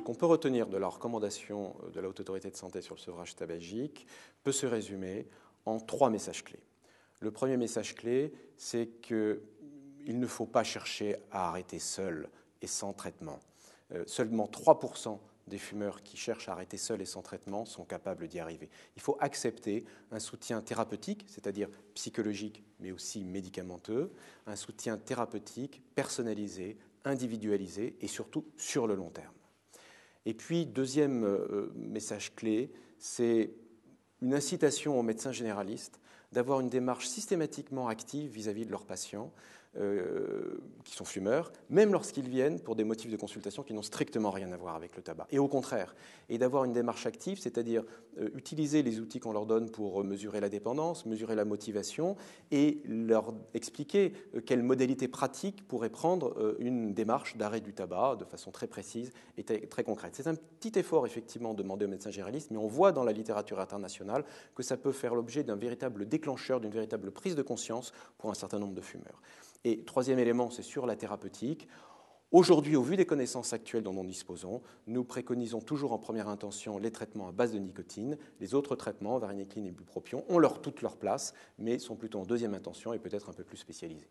qu'on peut retenir de la recommandation de la Haute Autorité de Santé sur le sevrage tabagique peut se résumer en 3 messages clés. Le premier message clé, c'est qu'il ne faut pas chercher à arrêter seul et sans traitement. Seulement 3% des fumeurs qui cherchent à arrêter seuls et sans traitement sont capables d'y arriver. Il faut accepter un soutien thérapeutique, c'est-à-dire psychologique, mais aussi médicamenteux, un soutien thérapeutique personnalisé, individualisé et surtout sur le long terme. Et puis, deuxième message clé, c'est une incitation aux médecins généralistes d'avoir une démarche systématiquement active vis-à-vis de leurs patients qui sont fumeurs, même lorsqu'ils viennent pour des motifs de consultation qui n'ont strictement rien à voir avec le tabac. Et au contraire, et d'avoir une démarche active, c'est-à-dire utiliser les outils qu'on leur donne pour mesurer la dépendance, mesurer la motivation, et leur expliquer quelles modalités pratiques pourraient prendre une démarche d'arrêt du tabac de façon très précise et très concrète. C'est un petit effort, effectivement, demandé aux médecins généralistes, mais on voit dans la littérature internationale que ça peut faire l'objet d'un véritable déclencheur, d'une véritable prise de conscience pour un certain nombre de fumeurs. Et troisième élément, c'est sur la thérapeutique. Aujourd'hui, au vu des connaissances actuelles dont nous disposons, nous préconisons toujours en première intention les traitements à base de nicotine. Les autres traitements, varenicline et bupropion, ont toute leur place, mais sont plutôt en deuxième intention et peut-être un peu plus spécialisés.